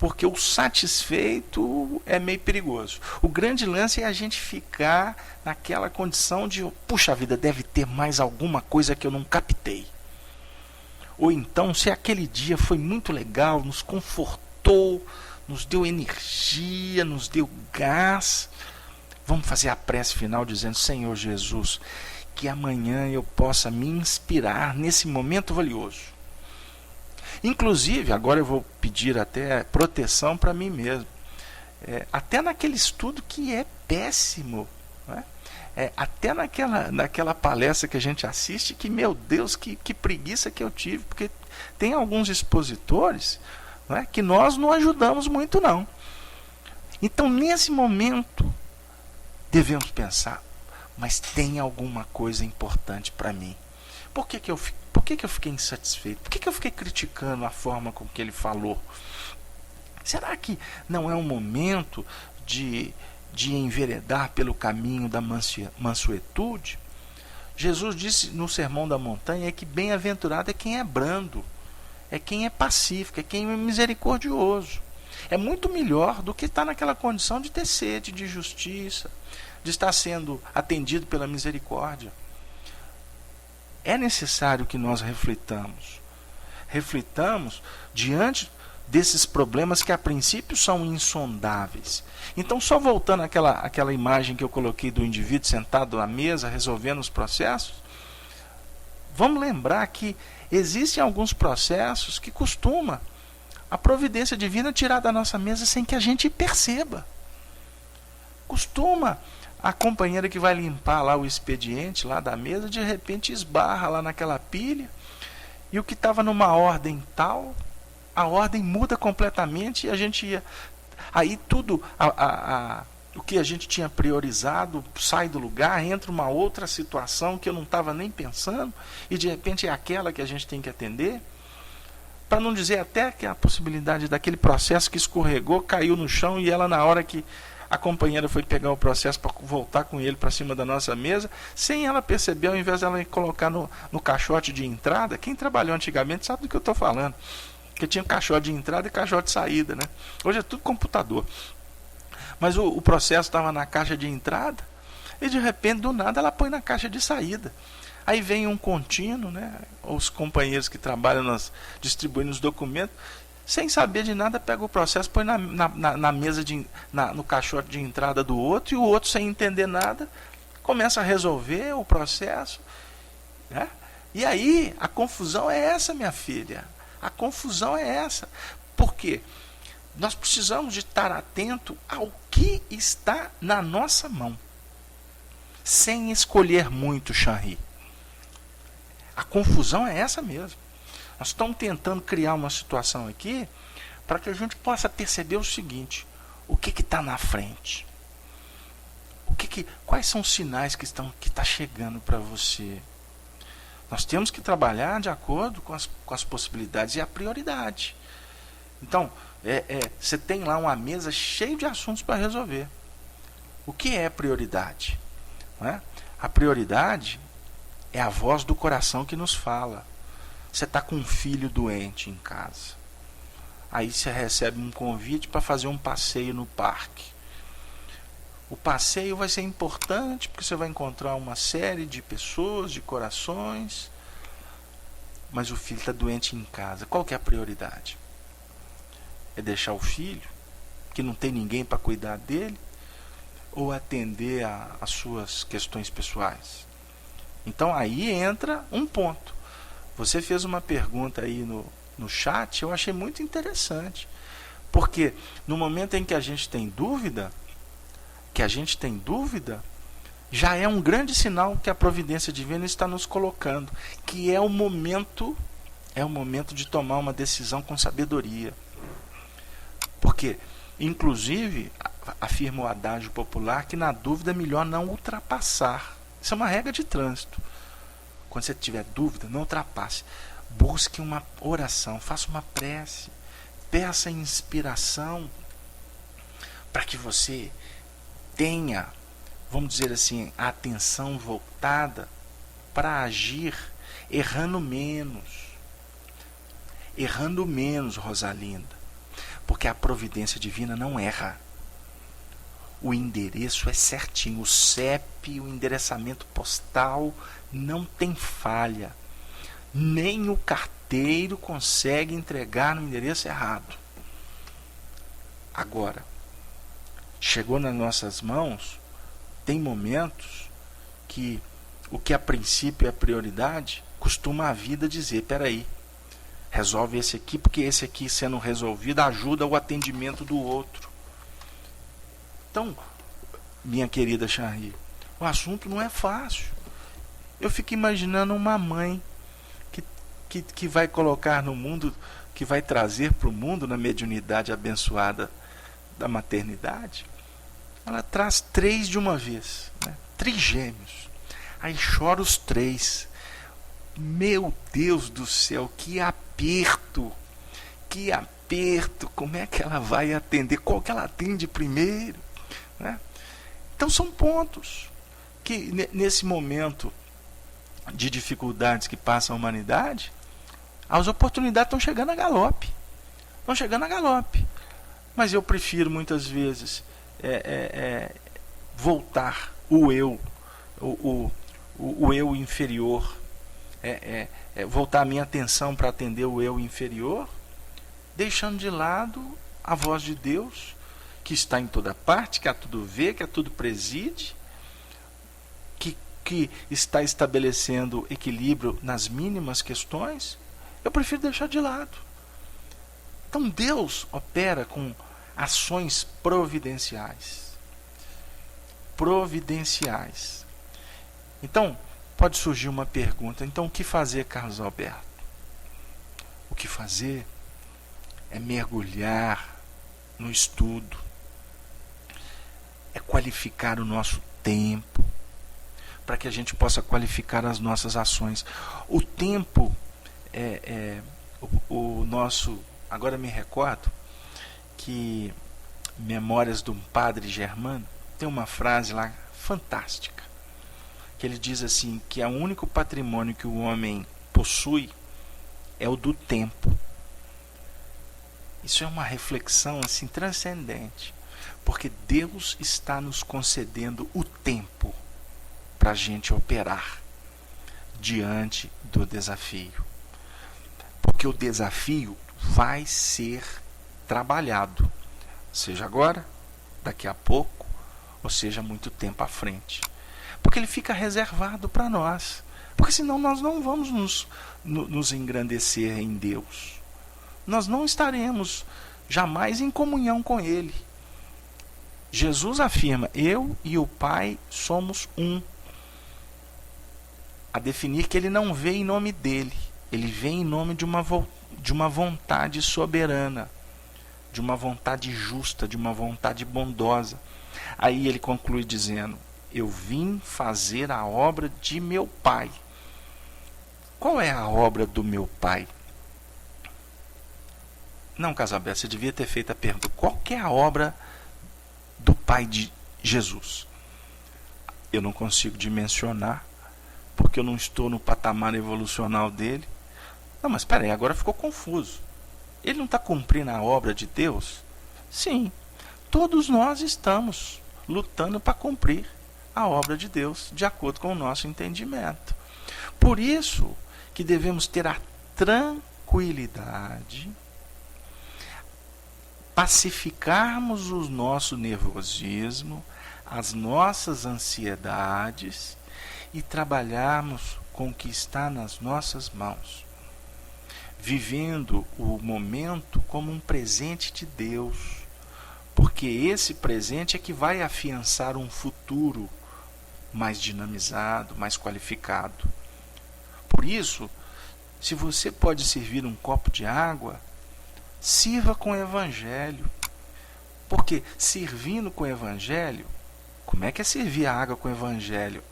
porque o satisfeito é meio perigoso. O grande lance é a gente ficar naquela condição de, puxa vida, deve ter mais alguma coisa que eu não captei. Ou então, se aquele dia foi muito legal, nos confortou, nos deu energia, nos deu gás, vamos fazer a prece final dizendo: Senhor Jesus, que amanhã eu possa me inspirar nesse momento valioso. Inclusive, agora eu vou pedir até proteção para mim mesmo. Até naquele estudo que é péssimo, né? Até naquela palestra que a gente assiste, que, meu Deus, que preguiça que eu tive, porque tem alguns expositores, né, que nós não ajudamos muito não. Então, nesse momento, devemos pensar, mas tem alguma coisa importante para mim. Por que eu fiquei insatisfeito? Por que eu fiquei criticando a forma com que ele falou? Será que não é um momento de enveredar pelo caminho da mansuetude? Jesus disse no Sermão da Montanha que bem-aventurado é quem é brando, é quem é pacífico, é quem é misericordioso. É muito melhor do que estar naquela condição de ter sede de justiça, de estar sendo atendido pela misericórdia. É necessário que nós reflitamos diante desses problemas que a princípio são insondáveis. Então, só voltando àquela imagem que eu coloquei do indivíduo sentado à mesa resolvendo os processos, vamos lembrar que existem alguns processos que costuma a providência divina tirar da nossa mesa sem que a gente perceba. Costuma a companheira que vai limpar lá o expediente lá da mesa, de repente esbarra lá naquela pilha, e o que estava numa ordem tal, a ordem muda completamente, e a gente ia... Aí tudo, o que a gente tinha priorizado sai do lugar, entra uma outra situação que eu não estava nem pensando, e de repente é aquela que a gente tem que atender, para não dizer até que a possibilidade daquele processo que escorregou, caiu no chão, e ela, na hora que a companheira foi pegar o processo para voltar com ele para cima da nossa mesa, sem ela perceber, ao invés dela colocar no caixote de entrada, quem trabalhou antigamente sabe do que eu estou falando, que tinha caixote de entrada e caixote de saída, né? Hoje é tudo computador. Mas o processo estava na caixa de entrada, e de repente, do nada, ela põe na caixa de saída. Aí vem um contínuo, né? Os companheiros que trabalham distribuindo os documentos, sem saber de nada, pega o processo, põe na mesa, no caixote de entrada do outro, e o outro, sem entender nada, começa a resolver o processo, né? E aí, a confusão é essa, minha filha. A confusão é essa. Por quê? Nós precisamos de estar atento ao que está na nossa mão, sem escolher muito, Chanri. A confusão é essa mesmo. Nós estamos tentando criar uma situação aqui para que a gente possa perceber o seguinte: o que está na frente? Quais são os sinais que está chegando para você? Nós temos que trabalhar de acordo com as possibilidades e a prioridade. Então, você tem lá uma mesa cheia de assuntos para resolver. O que é prioridade? Não é? A prioridade é a voz do coração que nos fala. Você está com um filho doente em casa. Aí você recebe um convite para fazer um passeio no parque. O passeio vai ser importante porque você vai encontrar uma série de pessoas, de corações, mas o filho está doente em casa. Qual que é a prioridade? É deixar o filho, que não tem ninguém para cuidar dele, ou atender às suas questões pessoais? Então aí entra um ponto. Você fez uma pergunta aí no chat, eu achei muito interessante, porque no momento em que a gente tem dúvida, já é um grande sinal que a providência divina está nos colocando, que é o momento de tomar uma decisão com sabedoria. Porque, inclusive, afirma o adágio popular que na dúvida é melhor não ultrapassar. Isso é uma regra de trânsito. Quando você tiver dúvida, não ultrapasse. Busque uma oração, faça uma prece, peça inspiração para que você tenha, vamos dizer assim, a atenção voltada para agir errando menos, Rosalinda. Porque a providência divina não erra. O endereço é certinho, o CEP, o endereçamento postal não tem falha. Nem o carteiro consegue entregar no endereço errado. Agora, chegou nas nossas mãos, tem momentos que o que a princípio é prioridade, costuma a vida dizer, peraí, resolve esse aqui, porque esse aqui sendo resolvido ajuda o atendimento do outro. Então, minha querida Charri, o assunto não é fácil. Eu fico imaginando uma mãe que vai colocar no mundo, que vai trazer para o mundo, na mediunidade abençoada da maternidade, ela traz 3 de uma vez, né? Trigêmeos. Aí chora os 3. Meu Deus do céu, que aperto! Que aperto! Como é que ela vai atender? Qual que ela atende primeiro? Né? Então são pontos que nesse momento de dificuldades que passa a humanidade, as oportunidades estão chegando a galope. Estão chegando a galope. Mas eu prefiro muitas vezes voltar o eu, o eu inferior, voltar a minha atenção para atender o eu inferior, deixando de lado a voz de Deus, que está em toda parte, que a tudo vê, que a tudo preside, que está estabelecendo equilíbrio nas mínimas questões. Eu prefiro deixar de lado. Então Deus opera com ações providenciais. Providenciais. Então, pode surgir uma pergunta. Então, o que fazer, Carlos Alberto? O que fazer é mergulhar no estudo, é qualificar o nosso tempo, para que a gente possa qualificar as nossas ações. O tempo o nosso... Agora me recordo que Memórias de um Padre Germano tem uma frase lá fantástica, que ele diz assim, que o único patrimônio que o homem possui é o do tempo. Isso é uma reflexão assim transcendente, porque Deus está nos concedendo o tempo para a gente operar diante do desafio. Porque o desafio vai ser trabalhado, seja agora, daqui a pouco, ou seja muito tempo à frente. Porque ele fica reservado para nós. Porque senão nós não vamos nos engrandecer em Deus. Nós não estaremos jamais em comunhão com Ele. Jesus afirma, eu e o Pai somos um. A definir que ele não vê em nome dele, ele vê em nome de uma vontade soberana, de uma vontade justa, de uma vontade bondosa. Aí ele conclui dizendo, eu vim fazer a obra de meu Pai. Qual é a obra do meu Pai? Não, Casalberto, você devia ter feito a pergunta, qual que é a obra do Pai de Jesus? Eu não consigo dimensionar, porque eu não estou no patamar evolucional dele. Não, mas espera aí, agora ficou confuso. Ele não está cumprindo a obra de Deus? Sim, todos nós estamos lutando para cumprir a obra de Deus, de acordo com o nosso entendimento. Por isso que devemos ter a tranquilidade, pacificarmos o nosso nervosismo, as nossas ansiedades e trabalharmos com o que está nas nossas mãos, vivendo o momento como um presente de Deus, porque esse presente é que vai afiançar um futuro mais dinamizado, mais qualificado. Por isso, se você pode servir um copo de água, sirva com o Evangelho. Porque servindo com o Evangelho, como é que é servir a água com o Evangelho?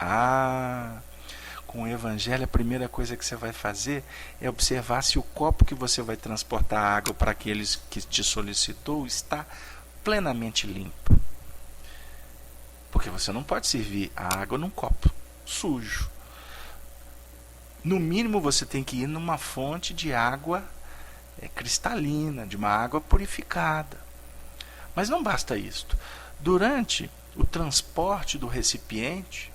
Com o Evangelho a primeira coisa que você vai fazer é observar se o copo que você vai transportar a água para aqueles que te solicitou está plenamente limpo. Porque você não pode servir a água num copo sujo. No mínimo você tem que ir numa fonte de água cristalina, de uma água purificada. Mas não basta isto. Durante o transporte do recipiente,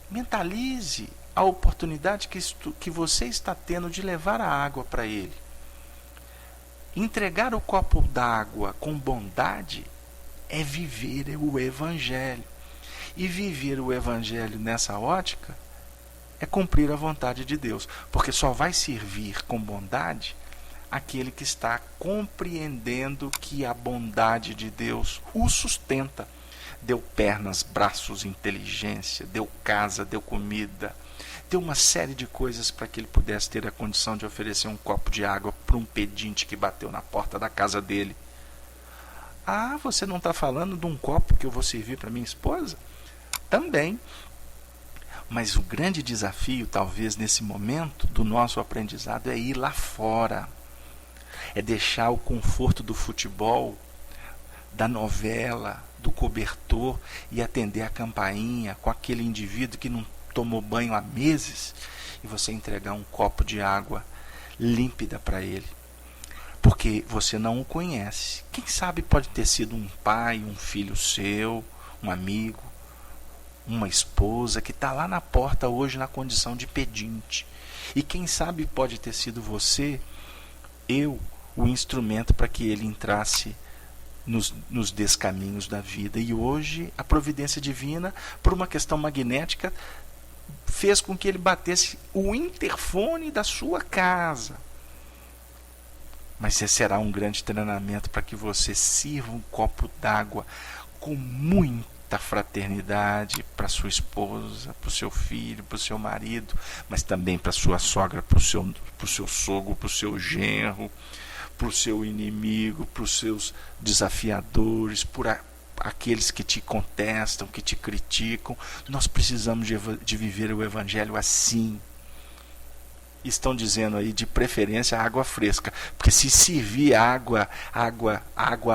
mentalize a oportunidade que você está tendo de levar a água para ele. Entregar o copo d'água com bondade é viver o Evangelho. E viver o Evangelho nessa ótica é cumprir a vontade de Deus. Porque só vai servir com bondade aquele que está compreendendo que a bondade de Deus o sustenta. Deu pernas, braços, inteligência, deu casa, deu comida, deu uma série de coisas para que ele pudesse ter a condição de oferecer um copo de água para um pedinte que bateu na porta da casa dele. Ah, você não está falando de um copo que eu vou servir para minha esposa? Também. Mas o grande desafio, talvez, nesse momento do nosso aprendizado é ir lá fora. É deixar o conforto do futebol, da novela, do cobertor e atender a campainha com aquele indivíduo que não tomou banho há meses e você entregar um copo de água límpida para ele. Porque você não o conhece. Quem sabe pode ter sido um pai, um filho seu, um amigo, uma esposa que está lá na porta hoje na condição de pedinte. E quem sabe pode ter sido você, eu, o instrumento para que ele entrasse nos descaminhos da vida. E hoje a providência divina, por uma questão magnética, fez com que ele batesse o interfone da sua casa. Mas esse será um grande treinamento para que você sirva um copo d'água com muita fraternidade para sua esposa, para o seu filho, para o seu marido, mas também para sua sogra, para o seu sogro, para o seu genro, para o seu inimigo, para os seus desafiadores, por aqueles que te contestam, que te criticam. Nós precisamos de viver o Evangelho assim. Estão dizendo aí, de preferência, água fresca, porque se servir água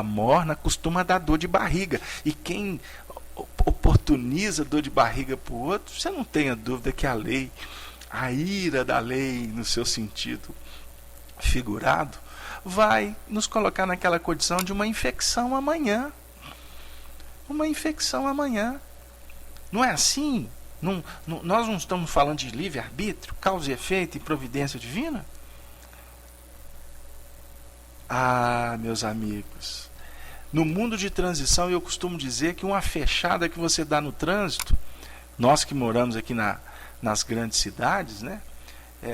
morna, costuma dar dor de barriga. E quem oportuniza dor de barriga para o outro, você não tenha dúvida que a ira da lei, no seu sentido figurado, vai nos colocar naquela condição de uma infecção amanhã. Uma infecção amanhã. Não é assim? Nós não estamos falando de livre-arbítrio, causa e efeito e providência divina? Ah, meus amigos, no mundo de transição eu costumo dizer que uma fechada que você dá no trânsito, nós que moramos aqui nas grandes cidades, né,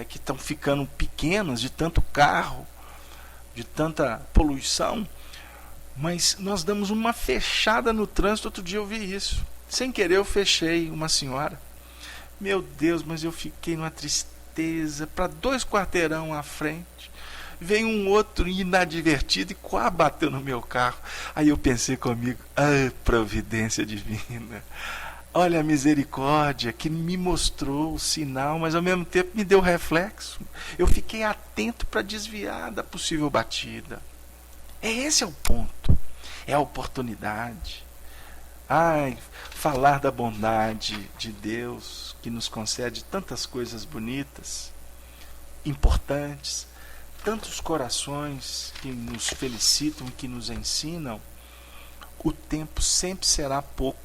que estão ficando pequenas de tanto carro, de tanta poluição, mas nós damos uma fechada no trânsito. Outro dia eu vi isso. Sem querer eu fechei uma senhora. Meu Deus, mas eu fiquei numa tristeza. Para 2 quarteirão à frente, veio um outro inadvertido e quase bateu no meu carro. Aí eu pensei comigo, providência divina. Olha a misericórdia que me mostrou o sinal, mas ao mesmo tempo me deu reflexo. Eu fiquei atento para desviar da possível batida. Esse é o ponto. É a oportunidade. Falar da bondade de Deus, que nos concede tantas coisas bonitas, importantes, tantos corações que nos felicitam, que nos ensinam. O tempo sempre será pouco.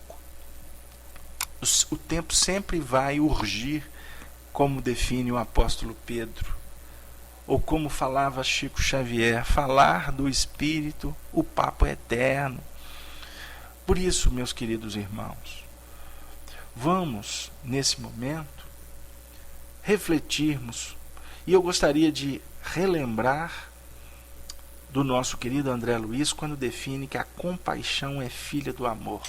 O tempo sempre vai urgir, como define o apóstolo Pedro, ou como falava Chico Xavier, falar do Espírito, o papo é eterno. Por isso, meus queridos irmãos, vamos, nesse momento, refletirmos, e eu gostaria de relembrar do nosso querido André Luiz, quando define que a compaixão é filha do amor.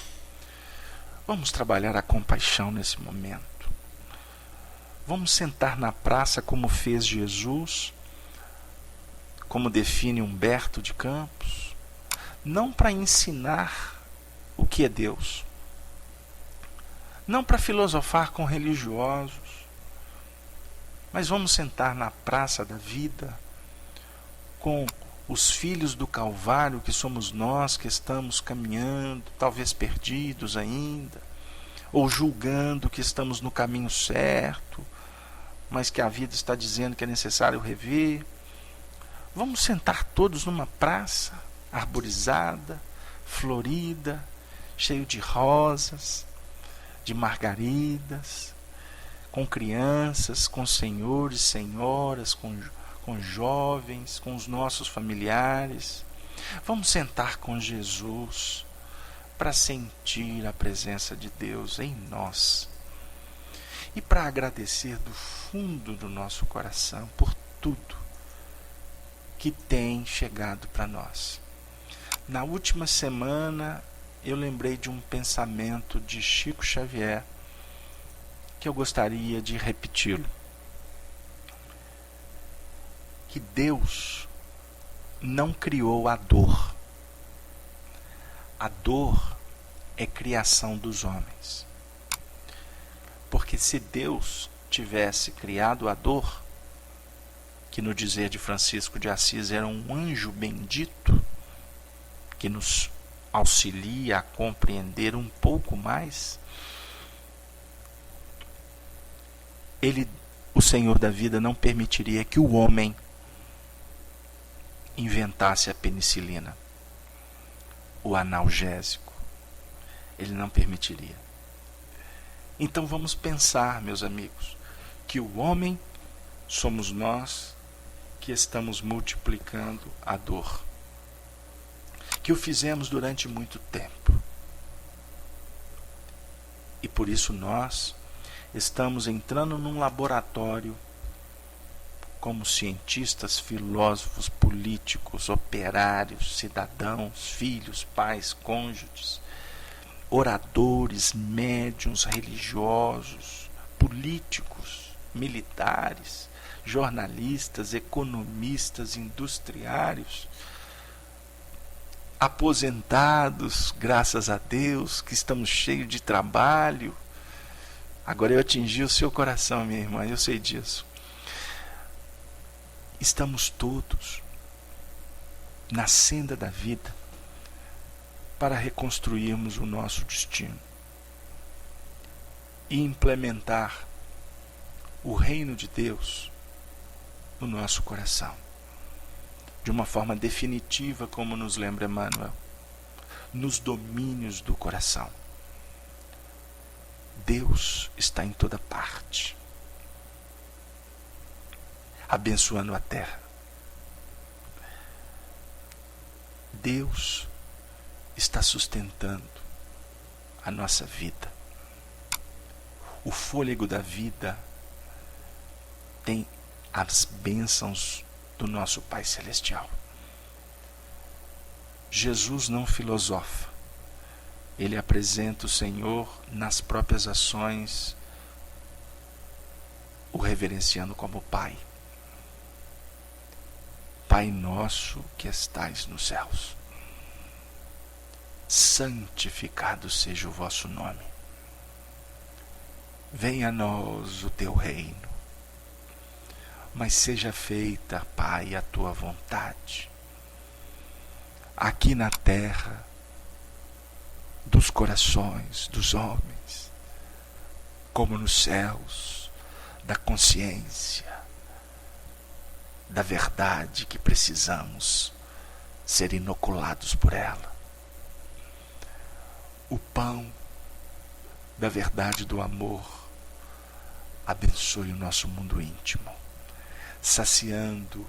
Vamos trabalhar a compaixão nesse momento. Vamos sentar na praça como fez Jesus, como define Humberto de Campos, não para ensinar o que é Deus, não para filosofar com religiosos, mas vamos sentar na praça da vida com os filhos do Calvário, que somos nós, que estamos caminhando, talvez perdidos ainda, ou julgando que estamos no caminho certo, mas que a vida está dizendo que é necessário rever. Vamos sentar todos numa praça arborizada, florida, cheio de rosas, de margaridas, com crianças, com senhores, senhoras, com jovens, com os nossos familiares. Vamos sentar com Jesus para sentir a presença de Deus em nós e para agradecer do fundo do nosso coração por tudo que tem chegado para nós. Na última semana eu lembrei de um pensamento de Chico Xavier que eu gostaria de repeti-lo. Que Deus não criou a dor. A dor é criação dos homens. Porque se Deus tivesse criado a dor, que no dizer de Francisco de Assis era um anjo bendito, que nos auxilia a compreender um pouco mais, o Senhor da vida não permitiria que o homem inventasse a penicilina, o analgésico. Ele não permitiria. Então vamos pensar, meus amigos, que o homem somos nós que estamos multiplicando a dor, que o fizemos durante muito tempo. E por isso nós estamos entrando num laboratório como cientistas, filósofos, políticos, operários, cidadãos, filhos, pais, cônjuges, oradores, médiuns, religiosos, políticos, militares, jornalistas, economistas, industriários, aposentados, graças a Deus, que estamos cheios de trabalho. Agora eu atingi o seu coração, minha irmã, eu sei disso. Estamos todos na senda da vida para reconstruirmos o nosso destino e implementar o reino de Deus no nosso coração, de uma forma definitiva, como nos lembra Emmanuel, nos domínios do coração. Deus está em toda parte, abençoando a terra. Deus está sustentando a nossa vida. O fôlego da vida tem as bênçãos do nosso Pai Celestial. Jesus não filosofa. Ele apresenta o Senhor nas próprias ações, o reverenciando como Pai. Pai nosso que estais nos céus, santificado seja o vosso nome. Venha a nós o teu reino, mas seja feita, Pai, a tua vontade, aqui na terra, dos corações dos homens, como nos céus, da consciência, da verdade que precisamos ser inoculados por ela. O pão da verdade do amor abençoe o nosso mundo íntimo, saciando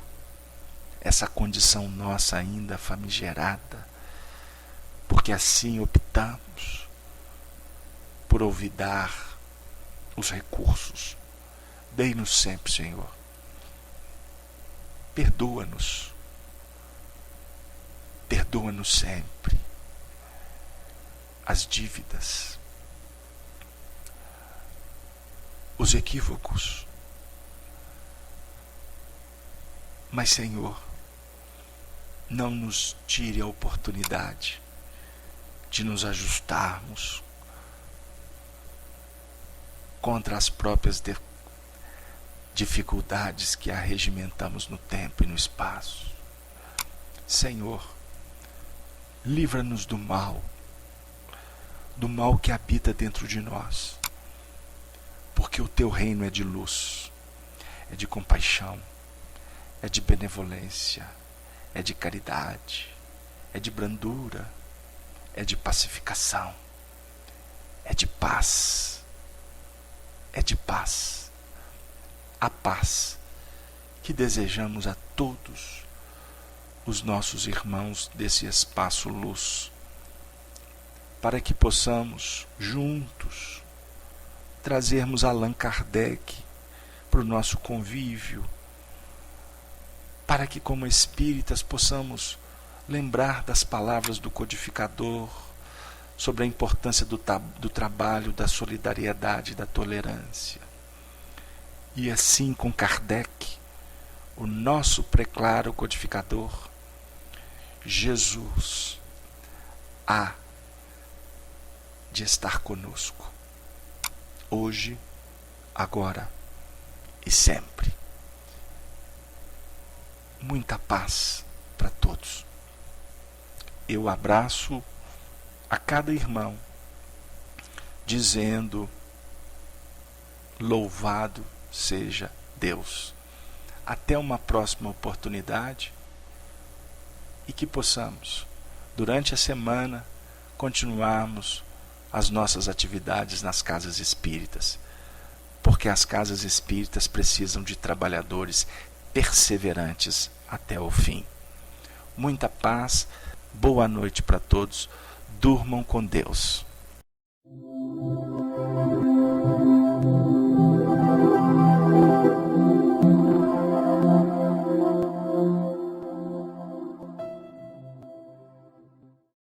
essa condição nossa ainda famigerada, porque assim optamos por olvidar os recursos. Dei-nos sempre, Senhor. Perdoa-nos. Perdoa-nos sempre as dívidas, os equívocos. Mas, Senhor, não nos tire a oportunidade de nos ajustarmos contra as próprias dificuldades que arregimentamos no tempo e no espaço. Senhor, livra-nos do mal que habita dentro de nós, porque o teu reino é de luz, é de compaixão, é de benevolência, é de caridade, é de brandura, é de pacificação, é de paz, é de paz. A paz que desejamos a todos os nossos irmãos desse espaço luz, para que possamos juntos trazermos Allan Kardec para o nosso convívio, para que como espíritas possamos lembrar das palavras do codificador sobre a importância do trabalho, da solidariedade e da tolerância. E assim com Kardec, o nosso preclaro codificador, Jesus há de estar conosco, hoje, agora e sempre. Muita paz para todos. Eu abraço a cada irmão, dizendo: louvado seja Deus. Até uma próxima oportunidade e que possamos, durante a semana, continuarmos as nossas atividades nas casas espíritas, porque as casas espíritas precisam de trabalhadores perseverantes até o fim. Muita paz, boa noite para todos, durmam com Deus.